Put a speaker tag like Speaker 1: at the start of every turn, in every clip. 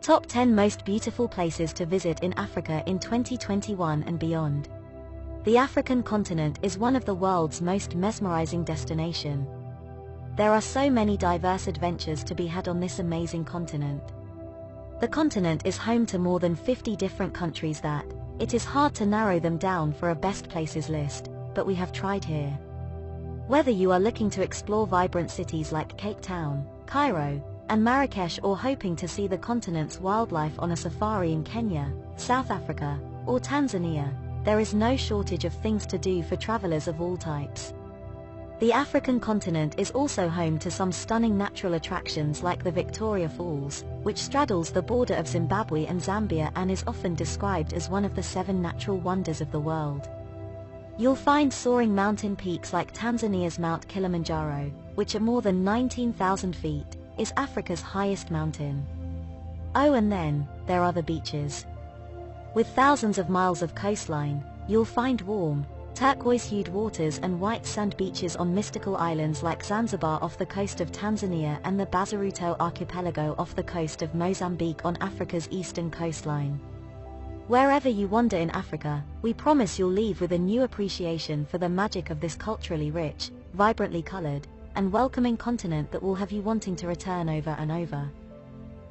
Speaker 1: Top 10 Most Beautiful Places to Visit in Africa in 2021 and Beyond. The African continent is one of the world's most mesmerizing destinations. There are so many diverse adventures to be had on this amazing continent. The continent is home to more than 50 different countries that it is hard to narrow them down for a best places list, but we have tried here. Whether you are looking to explore vibrant cities like Cape Town, Cairo, and Marrakesh, or hoping to see the continent's wildlife on a safari in Kenya, South Africa, or Tanzania, there is no shortage of things to do for travelers of all types. The African continent is also home to some stunning natural attractions like the Victoria Falls, which straddles the border of Zimbabwe and Zambia and is often described as one of the 7 natural wonders of the world. You'll find soaring mountain peaks like Tanzania's Mount Kilimanjaro, which at more than 19,000 feet, is Africa's highest mountain. Oh, and then, there are the beaches. With thousands of miles of coastline, you'll find warm, turquoise-hued waters and white sand beaches on mystical islands like Zanzibar off the coast of Tanzania and the Bazaruto archipelago off the coast of Mozambique on Africa's eastern coastline. Wherever you wander in Africa, we promise you'll leave with a new appreciation for the magic of this culturally rich, vibrantly colored, and welcoming continent that will have you wanting to return over and over.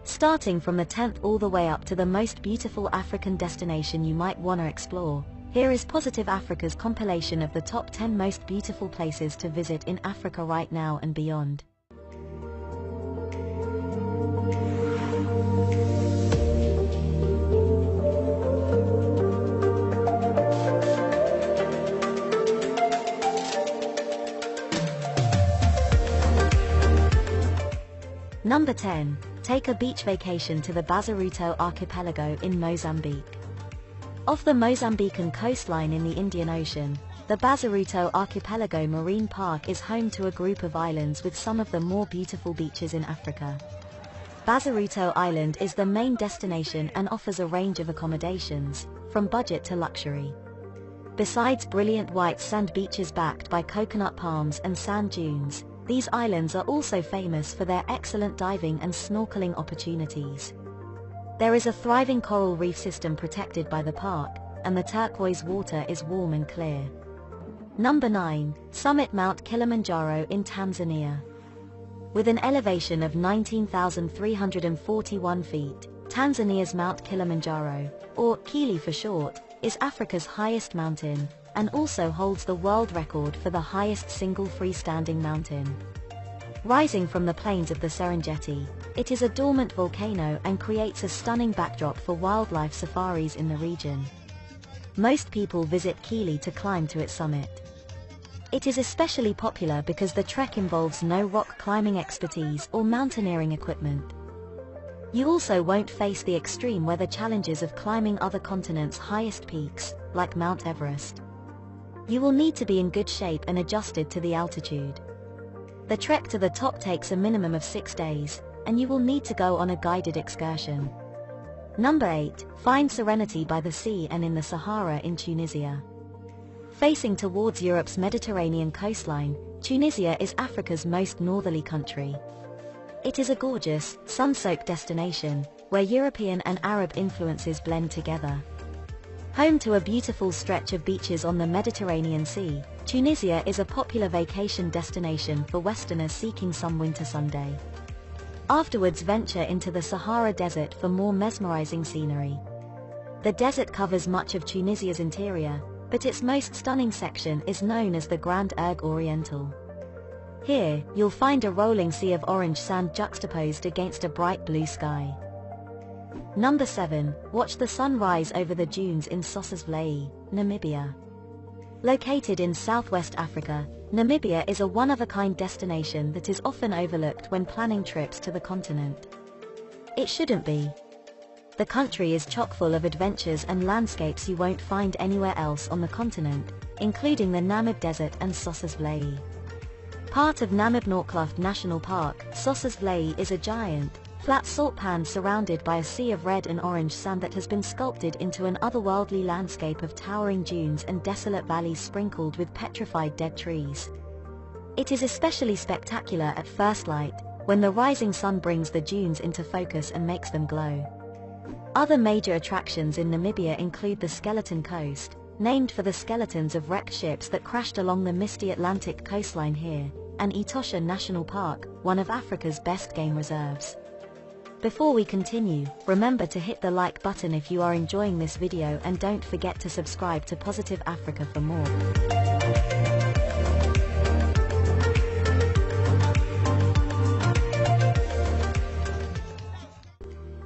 Speaker 1: Starting from the 10th all the way up to the most beautiful African destination you might want to explore, here is Positive Africa's compilation of the top 10 most beautiful places to visit in Africa right now and beyond. Number 10. Take a beach vacation to the Bazaruto archipelago in Mozambique. Off the Mozambican coastline in the Indian Ocean, the Bazaruto archipelago marine park is home to a group of islands with some of the more beautiful beaches in Africa. Bazaruto Island is the main destination and offers a range of accommodations, from budget to luxury. Besides brilliant white sand beaches backed by coconut palms and sand dunes, these islands are also famous for their excellent diving and snorkeling opportunities. There is a thriving coral reef system protected by the park, and the turquoise water is warm and clear. Number 9. Summit Mount Kilimanjaro in Tanzania. With an elevation of 19,341 feet, Tanzania's Mount Kilimanjaro, or Kili for short, is Africa's highest mountain, and also holds the world record for the highest single freestanding mountain. Rising from the plains of the Serengeti, it is a dormant volcano and creates a stunning backdrop for wildlife safaris in the region. Most people visit Kili to climb to its summit. It is especially popular because the trek involves no rock climbing expertise or mountaineering equipment. You also won't face the extreme weather challenges of climbing other continents' highest peaks, like Mount Everest. You will need to be in good shape and adjusted to the altitude. The trek to the top takes a minimum of 6 days, and you will need to go on a guided excursion. Number 8. Find serenity by the sea and in the Sahara in Tunisia. Facing towards Europe's Mediterranean coastline, Tunisia is Africa's most northerly country. It is a gorgeous, sun-soaked destination, where European and Arab influences blend together. Home to a beautiful stretch of beaches on the Mediterranean Sea, Tunisia is a popular vacation destination for Westerners seeking some winter sunday. Afterwards, venture into the Sahara Desert for more mesmerizing scenery. The desert covers much of Tunisia's interior, but its most stunning section is known as the Grand Erg Oriental. Here, you'll find a rolling sea of orange sand juxtaposed against a bright blue sky. Number 7. Watch the sun rise over the dunes in Sossusvlei, Namibia. Located in southwest Africa, Namibia is a one-of-a-kind destination that is often overlooked when planning trips to the continent. It shouldn't be. The country is chock full of adventures and landscapes you won't find anywhere else on the continent, including the Namib Desert and Sossusvlei. Part of Namib-Norcluft National Park, Sossusvlei is a giant, flat salt pan surrounded by a sea of red and orange sand that has been sculpted into an otherworldly landscape of towering dunes and desolate valleys sprinkled with petrified dead trees. It is especially spectacular at first light, when the rising sun brings the dunes into focus and makes them glow. Other major attractions in Namibia include the Skeleton Coast, named for the skeletons of wrecked ships that crashed along the misty Atlantic coastline here, and Etosha National Park, one of Africa's best game reserves. Before we continue, remember to hit the like button if you are enjoying this video, and don't forget to subscribe to Positive Africa for more.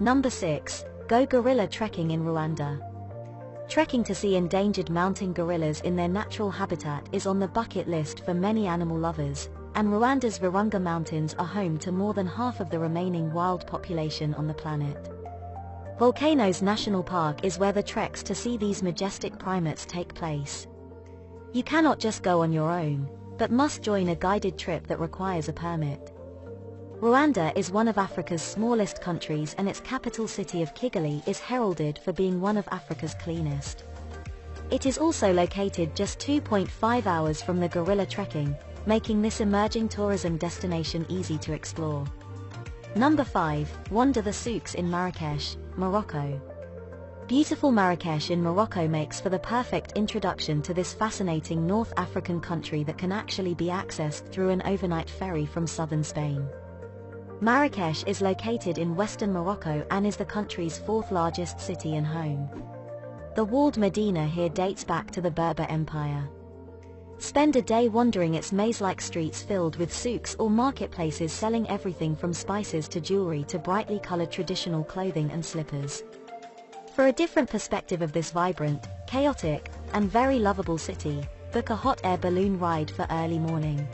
Speaker 1: Number 6. Go gorilla trekking in Rwanda. Trekking to see endangered mountain gorillas in their natural habitat is on the bucket list for many animal lovers, and Rwanda's Virunga Mountains are home to more than half of the remaining wild population on the planet. Volcanoes National Park is where the treks to see these majestic primates take place. You cannot just go on your own, but must join a guided trip that requires a permit. Rwanda is one of Africa's smallest countries, and its capital city of Kigali is heralded for being one of Africa's cleanest. It is also located just 2.5 hours from the gorilla trekking, making this emerging tourism destination easy to explore. Number 5. Wander the souks in Marrakesh, Morocco. Beautiful Marrakesh in Morocco makes for the perfect introduction to this fascinating North African country that can actually be accessed through an overnight ferry from southern Spain. Marrakesh is located in western Morocco and is the country's fourth largest city and home. The walled Medina here dates back to the Berber Empire. Spend a day wandering its maze-like streets filled with souks or marketplaces selling everything from spices to jewelry to brightly colored traditional clothing and slippers. For a different perspective of this vibrant, chaotic, and very lovable city, book a hot air balloon ride for early morning.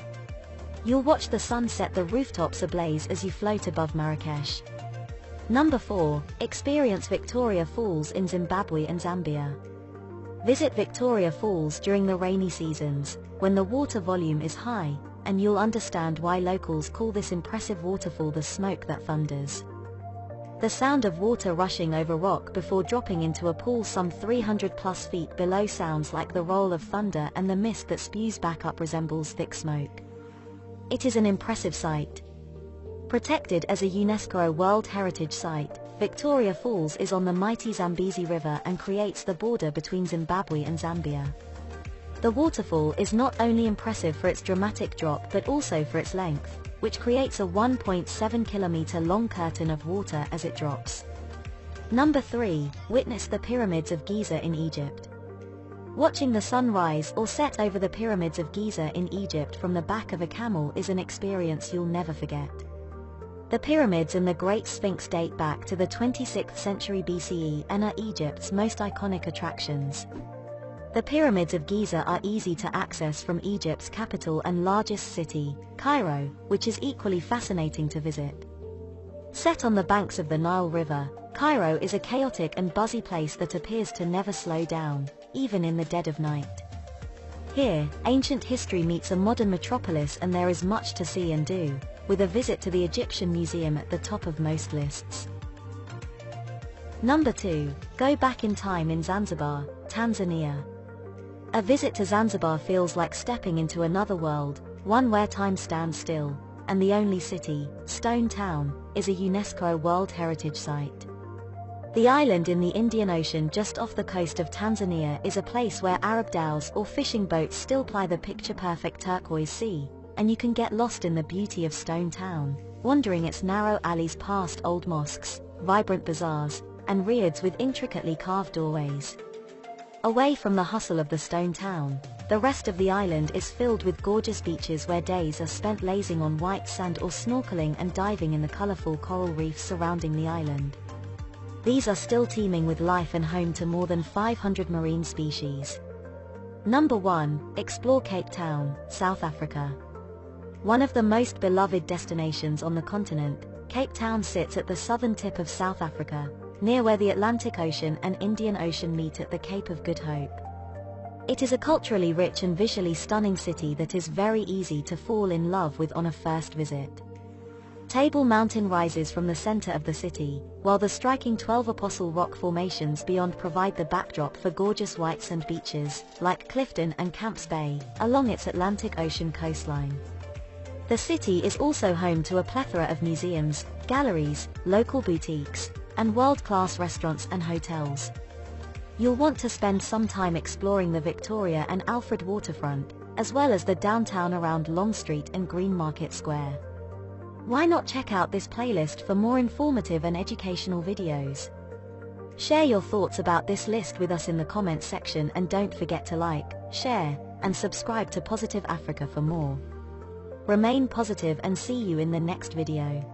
Speaker 1: You'll watch the sun set the rooftops ablaze as you float above Marrakesh. Number 4. Experience Victoria Falls in Zimbabwe and Zambia. Visit Victoria Falls during the rainy seasons, when the water volume is high, and you'll understand why locals call this impressive waterfall the smoke that thunders. The sound of water rushing over rock before dropping into a pool some 300+ feet below sounds like the roll of thunder, and the mist that spews back up resembles thick smoke. It is an impressive sight. Protected as a UNESCO World Heritage Site, Victoria Falls is on the mighty Zambezi River and creates the border between Zimbabwe and Zambia. The waterfall is not only impressive for its dramatic drop but also for its length, which creates a 1.7-kilometer long curtain of water as it drops. Number 3. Witness the Pyramids of Giza in Egypt. Watching the sun rise or set over the Pyramids of Giza in Egypt from the back of a camel is an experience you'll never forget. The pyramids and the Great Sphinx date back to the 26th century BCE and are Egypt's most iconic attractions. The Pyramids of Giza are easy to access from Egypt's capital and largest city, Cairo, which is equally fascinating to visit. Set on the banks of the Nile River, Cairo is a chaotic and buzzy place that appears to never slow down, even in the dead of night. Here, ancient history meets a modern metropolis, and there is much to see and do, with a visit to the Egyptian Museum at the top of most lists. Number 2. Go back in time in Zanzibar, Tanzania. A visit to Zanzibar feels like stepping into another world, one where time stands still, and the only city, Stone Town, is a UNESCO World Heritage Site. The island in the Indian Ocean just off the coast of Tanzania is a place where Arab dhows or fishing boats still ply the picture-perfect turquoise sea, and you can get lost in the beauty of Stone Town, wandering its narrow alleys past old mosques, vibrant bazaars, and riads with intricately carved doorways. Away from the hustle of the Stone Town, the rest of the island is filled with gorgeous beaches where days are spent lazing on white sand or snorkeling and diving in the colorful coral reefs surrounding the island. These are still teeming with life and home to more than 500 marine species. Number 1. Explore Cape Town, South Africa. One of the most beloved destinations on the continent, Cape Town sits at the southern tip of South Africa, near where the Atlantic Ocean and Indian Ocean meet at the Cape of Good Hope. It is a culturally rich and visually stunning city that is very easy to fall in love with on a first visit. Table Mountain rises from the center of the city, while the striking 12 Apostle Rock formations beyond provide the backdrop for gorgeous white sand beaches, like Clifton and Camps Bay, along its Atlantic Ocean coastline. The city is also home to a plethora of museums, galleries, local boutiques, and world-class restaurants and hotels. You'll want to spend some time exploring the Victoria and Alfred waterfront, as well as the downtown around Long Street and Green Market Square. Why not check out this playlist for more informative and educational videos? Share your thoughts about this list with us in the comments section, and don't forget to like, share, and subscribe to Positive Africa for more. Remain positive and see you in the next video.